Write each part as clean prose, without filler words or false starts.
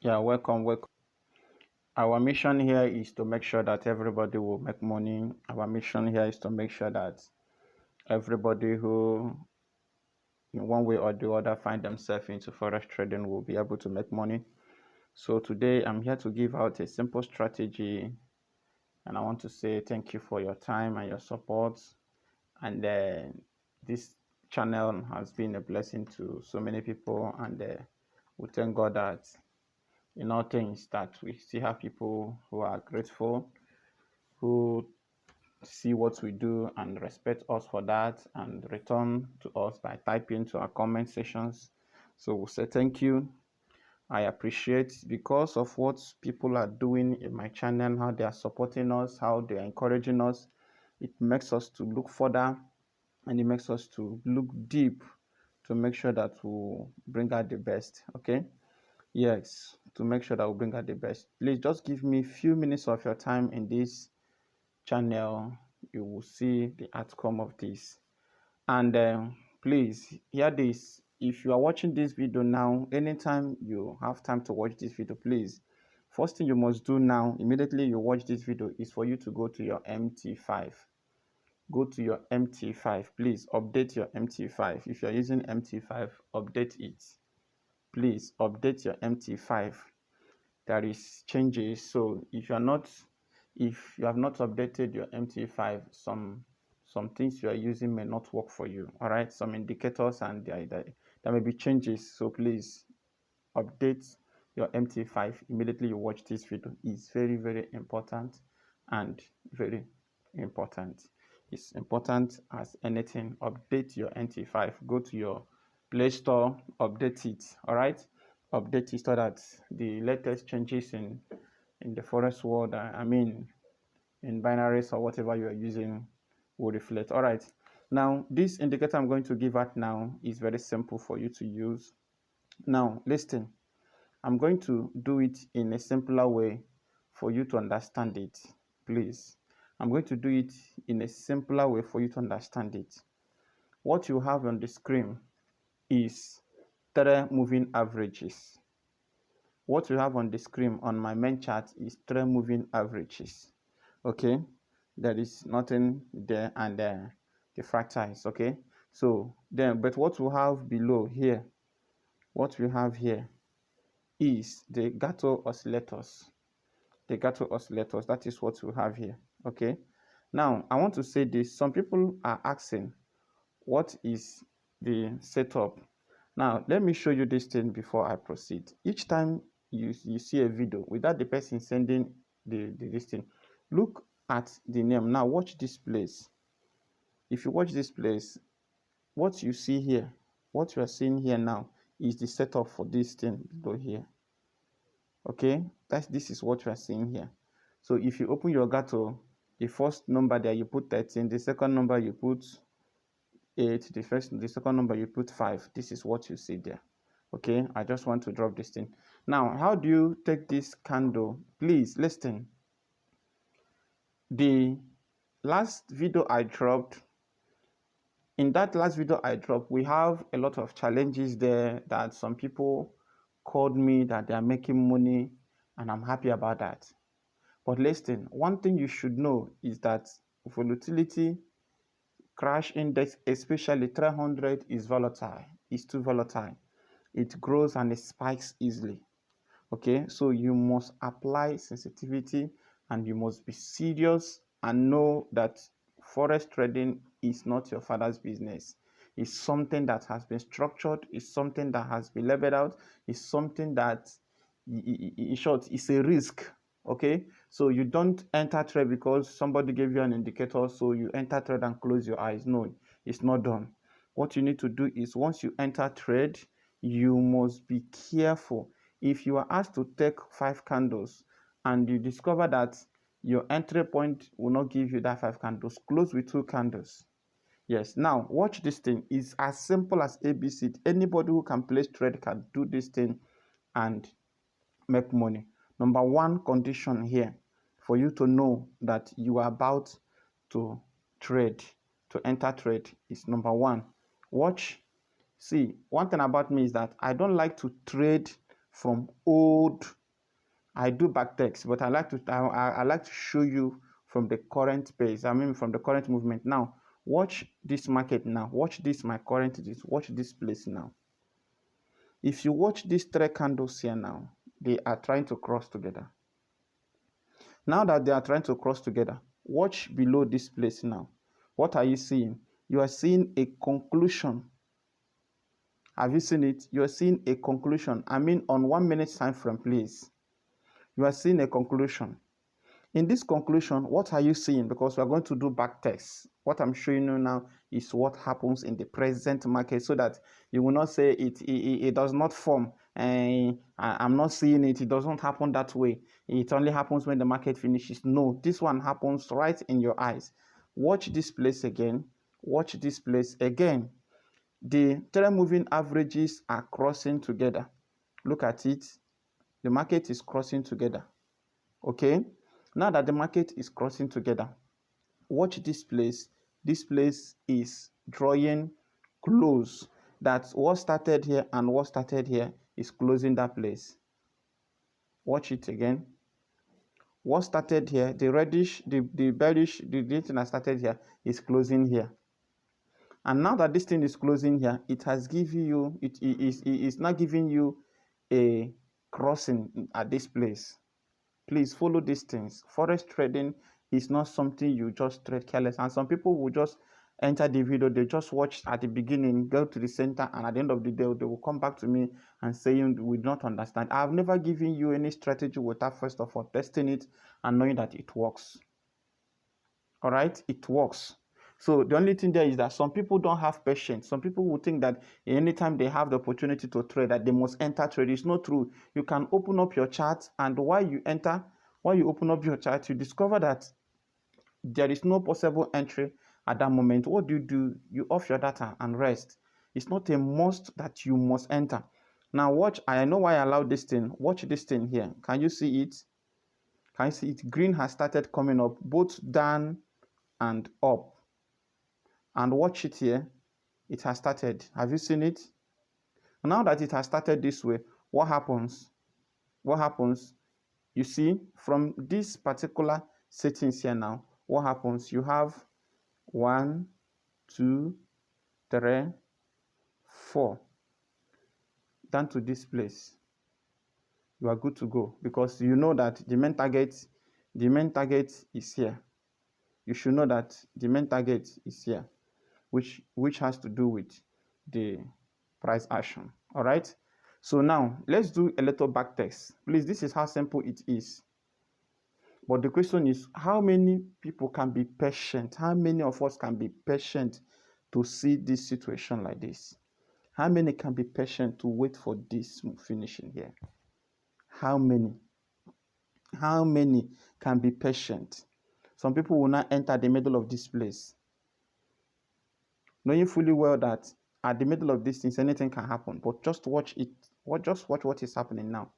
Yeah, welcome. Our mission here is to make sure that everybody will make money. Our mission here is to make sure that everybody who, in one way or the other, find themselves into forex trading will be able to make money. So today I'm here to give out a simple strategy, and I want to say thank you for your time and your support. And this channel has been a blessing to so many people, and we thank God that in all things that we still have people who are grateful, who see what we do and respect us for that and return to us by typing to our comment sections. So we'll say thank you. I appreciate because of what people are doing in my channel, how they are supporting us, how they are encouraging us. It makes us to look further, and it makes us to look deep to make sure that we bring out the best. Okay. Yes, to make sure that we bring out the best. Please just give me a few minutes of your time in this channel. You will see the outcome of this. And please hear this. If you are watching this video now, anytime you have time to watch this video, please, first thing you must do now, immediately you watch this video, is for you to go to your MT5. Go to your MT5. Please update your MT5. If you're using MT5, update it. Please update your MT5. There is changes. So if you have not updated your MT5, some things you are using may not work for you. All right, some indicators, and there may be changes. So please update your MT5 immediately you watch this video. It's very important and very important. It's important as anything. Update your MT5. Go to your Play Store, update it. All right, update it so that the latest changes in the forex world, I mean in binaries or whatever you are using, will reflect. All right, now this indicator I'm going to give out now is very simple for you to use. Now listen, I'm going to do it in a simpler way for you to understand it. Please, I'm going to do it in a simpler way for you to understand it. What you have on the screen is 3 moving averages. What you have on the screen on my main chart is 3 moving averages. Okay, there is nothing there, and the fractals. Okay, so then, but what we have below here, what we have here is the Gato oscillators. The Gato oscillators, that is what we have here. Okay, now I want to say this. Some people are asking, what is the setup? Now let me show you this thing before I proceed. Each time you see a video without the person sending this thing, look at the name. Now watch this place. If you watch this place, what you see here, what you are seeing here now, is the setup for this thing below here. Okay, this is what you are seeing here. So if you open your Gato, the first number there you put 13, the second number you put 8, the second number you put 5. This is what you see there. Okay, I just want to drop this thing. Now, how do you take this candle? Please listen. The last video I dropped, in that last video I dropped, we have a lot of challenges there that some people called me that they are making money, and I'm happy about that. But listen, one thing you should know is that volatility, crash index, especially 300, is volatile. It's too volatile. It grows and it spikes easily. Okay, so you must apply sensitivity, and you must be serious and know that forex trading is not your father's business. It's something that has been structured, it's something that has been leveled out, it's something that, in short, is a risk. Okay, so you don't enter trade because somebody gave you an indicator, so you enter trade and close your eyes. No, it's not done. What you need to do is, once you enter trade, you must be careful. If you are asked to take 5 candles and you discover that your entry point will not give you that 5 candles, close with 2 candles. Yes, now watch this thing. It's as simple as ABC. Anybody who can place trade can do this thing and make money. Number one condition here for you to know that you are about to trade, to enter trade, is number one, watch. See, one thing about me is that I don't like to trade from old. I do backtest, but I like to show you from the current pace. I mean, from the current movement. Now, watch this market now. Watch this, my current, watch this place now. If you watch these three candles here now, they are trying to cross together. Now that they are trying to cross together, watch below this place now. What are you seeing? You are seeing a conclusion. Have you seen it? You are seeing a conclusion. I mean, on 1 minute time frame, please. You are seeing a conclusion. In this conclusion, what are you seeing? Because we are going to do back tests. What I'm showing you now is what happens in the present market, so that you will not say it does not form. I'm not seeing it. It doesn't happen that way. It only happens when the market finishes. No, this one happens right in your eyes. Watch this place again. Watch this place again. The three moving averages are crossing together. Look at it. The market is crossing together. Okay? Now that the market is crossing together, watch this place. This place is drawing close. That's what started here and what started here is closing that place. Watch it again. What started here, the reddish, the bearish, the thing that started here is closing here. And now that this thing is closing here, it has given you, it is not giving you a crossing at this place. Please follow these things. Forex trading is not something you just trade careless. And some people will just enter the video, they just watch at the beginning, go to the center, and at the end of the day, they will come back to me and saying, we do not understand. I've never given you any strategy without first of all testing it and knowing that it works. All right, it works. So the only thing there is that some people don't have patience. Some people will think that anytime they have the opportunity to trade, that they must enter trade. It's not true. You can open up your chart, and while you open up your chart, you discover that there is no possible entry at that moment. What do? You off your data and rest. It's not a must that you must enter. Now watch, I know why I allowed this thing. Watch this thing here. Can you see it? Can you see it? Green has started coming up, both down and up. And watch it here. It has started. Have you seen it? Now that it has started this way, what happens? What happens? You see, from this particular settings here now, what happens? You have 1, 2, 3, 4 down to this place. You are good to go, because you know that the main target is here. You should know that the main target is here, which has to do with the price action. All right, so now let's do a little back test. Please, this is how simple it is. But the question is, how many people can be patient? How many of us can be patient to see this situation like this? How many can be patient to wait for this finishing here? How many? How many can be patient? Some people will not enter the middle of this place, knowing fully well that at the middle of this thing, anything can happen. But just watch it. Just watch what is happening now.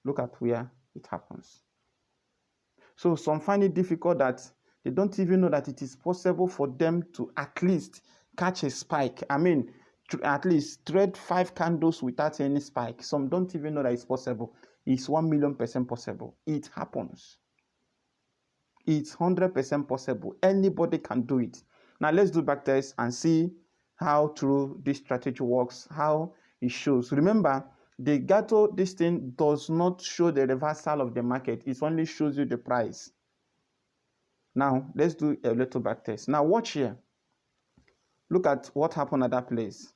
Look at where it happens. So some find it difficult that they don't even know that it is possible for them to at least catch a spike. I mean, to at least trade 5 candles without any spike. Some don't even know that it's possible. It's 1,000,000% possible. It happens. It's 100% possible. Anybody can do it. Now let's do back test and see how true this strategy works, how it shows. Remember, the Gato, this thing does not show the reversal of the market. It only shows you the price. Now, let's do a little back test. Now, watch here. Look at what happened at that place.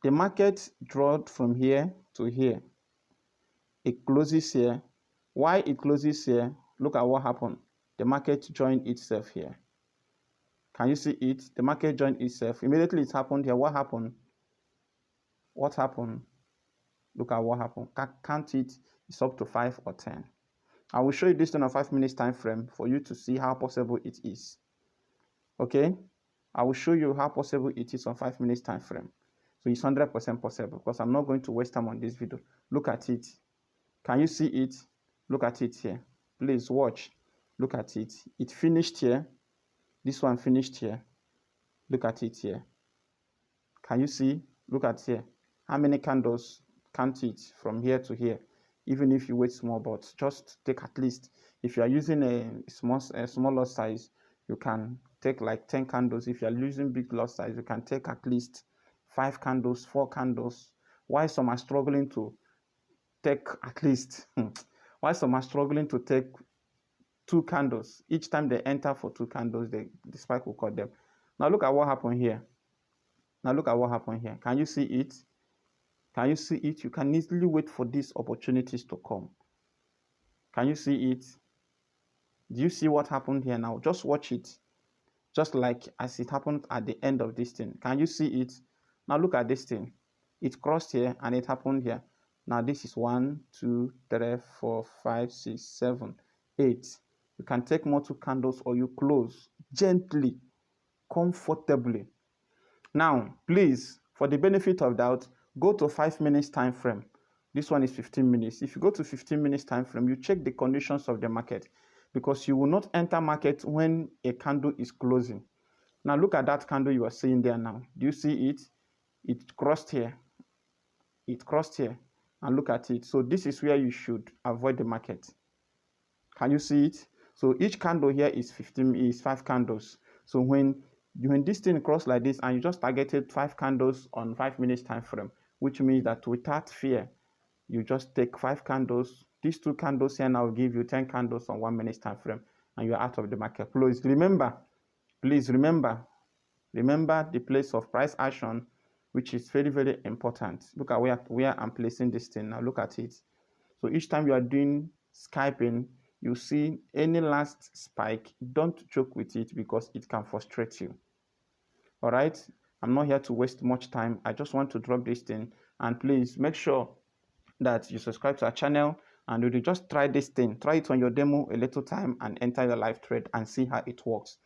The market dropped from here to here. It closes here. Why it closes here? Look at what happened. The market joined itself here. Can you see it? The market joined itself. Immediately it happened here. What happened? What happened? Look at what happened. Count it. It's up to 5 or 10. I will show you this on a 5 minutes time frame for you to see how possible it is. Okay? I will show you how possible it is on 5 minutes time frame. So it's 100% possible, because I'm not going to waste time on this video. Look at it. Can you see it? Look at it here. Please watch. Look at it. It finished here. This one finished here. Look at it here. Can you see? Look at here. How many candles? Count it from here to here. even if you wait small, but just take at least, if you are using a small lot size, you can take like 10 candles. If you are using big lot size, you can take at least 5 candles, 4 candles. Why some are struggling to take at least why some are struggling to take 2 candles each time they enter for 2 candles, the spike will cut them. Now look at what happened here. Can you see it? You can easily wait for these opportunities to come. Can you see it? Do you see what happened here now? Just watch it, just like as it happened at the end of this thing. Can you see it? Now look at this thing. It crossed here and it happened here. Now this is 1, 2, 3, 4, 5, 6, 7, 8. You can take more 2 candles or you close gently, comfortably. Now, please, for the benefit of doubt, go to 5 minutes time frame. This one is 15 minutes. If you go to 15 minutes time frame, you check the conditions of the market, because you will not enter market when a candle is closing. Now look at that candle you are seeing there now. Do you see it? It crossed here. And look at it. So this is where you should avoid the market. Can you see it? So each candle here is 5 candles. So when this thing cross like this and you just targeted 5 candles on 5 minutes time frame, which means that without fear, you just take 5 candles. These 2 candles here now will give you 10 candles on 1 minute time frame, and you're out of the market. Please remember the place of price action, which is very, very important. Look at where I'm placing this thing now. Look at it. So each time you are doing scalping, you see any last spike, don't joke with it, because it can frustrate you. All right, I'm not here to waste much time. I just want to drop this thing, and please make sure that you subscribe to our channel, and you just try this thing. Try it on your demo a little time and enter your live trade and see how it works.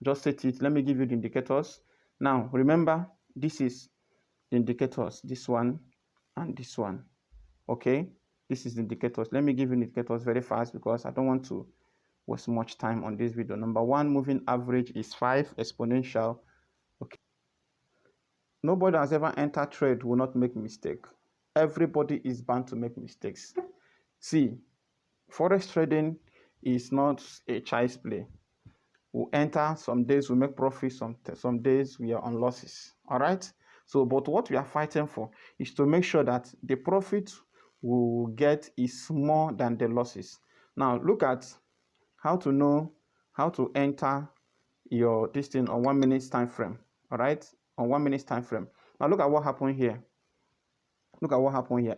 Just set it. Let me give you the indicators. Now remember, this is the indicators, this one and this one. Okay, this is the indicators. Let me give you indicators very fast, because I don't want to waste much time on this video. Number 1, moving average is 5 exponential. Okay, nobody has ever entered trade will not make mistake. Everybody is bound to make mistakes. See, forex trading is not a child's play. We enter, some days we make profit, some days we are on losses. All right, so but what we are fighting for is to make sure that the profit we will get is more than the losses. Now look at how to know how to enter your this thing on 1 minute time frame. All right, on 1 minute time frame. Now look at what happened here.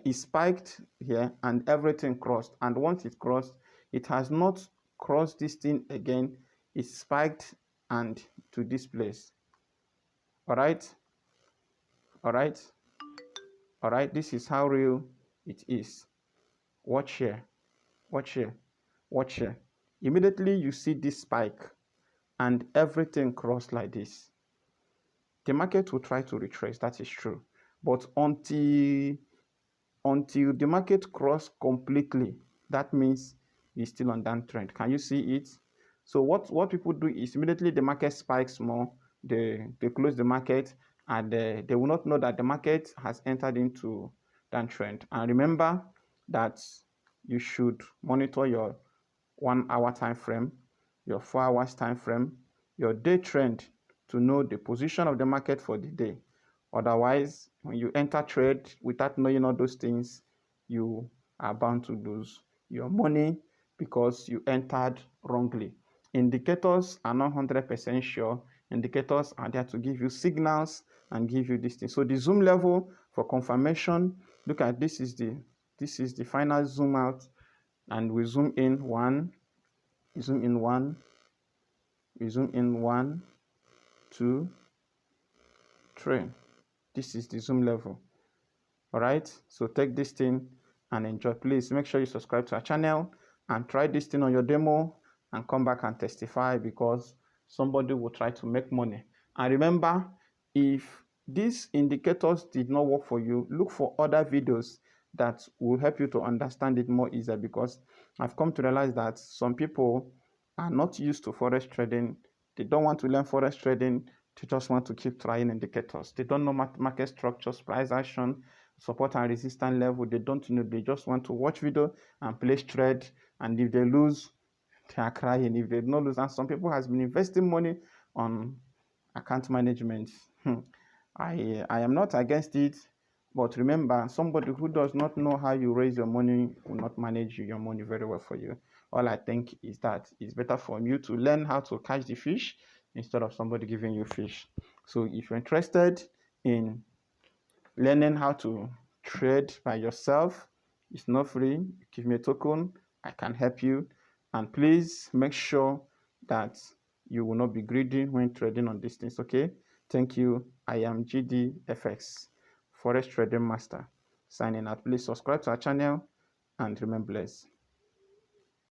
It spiked here and everything crossed, and once it crossed, it has not crossed this thing again. It spiked and to this place. All right, this is how real it is. Watch here. Immediately you see this spike and everything crossed like this, the market will try to retrace. That is true, but until the market cross completely, that means it's still on downtrend. Can you see it? So what people do is, immediately the market spikes more, they close the market, and they will not know that the market has entered into downtrend. And remember that you should monitor your 1 hour time frame, your 4 hours time frame, your day trend, to know the position of the market for the day. Otherwise, when you enter trade without knowing all those things, you are bound to lose your money because you entered wrongly. Indicators are not 100% sure. Indicators are there to give you signals and give you this thing. So the zoom level for confirmation, look at this is the final zoom out, and we zoom in 1, we zoom in 1, we zoom in 1, 2, 3. This is the zoom level. All right, so take this thing and enjoy. Please make sure you subscribe to our channel and try this thing on your demo and come back and testify, because somebody will try to make money. And remember, if these indicators did not work for you, look for other videos that will help you to understand it more easier, because I've come to realize that some people are not used to forex trading. They don't want to learn forex trading. They just want to keep trying indicators. They don't know market structures, price action, support and resistance level. They don't know. They just want to watch video and place trade. And if they lose, they are crying. If they don't lose, and some people has been investing money on account management. I am not against it, but remember, somebody who does not know how you raise your money will not manage your money very well for you. All I think is that it's better for you to learn how to catch the fish instead of somebody giving you fish. So if you're interested in learning how to trade by yourself, it's not free. Give me a token, I can help you. And please make sure that you will not be greedy when trading on these things. Okay, thank you. I am GDFX, Forex Trading Master, signing out. Please subscribe to our channel and remain blessed.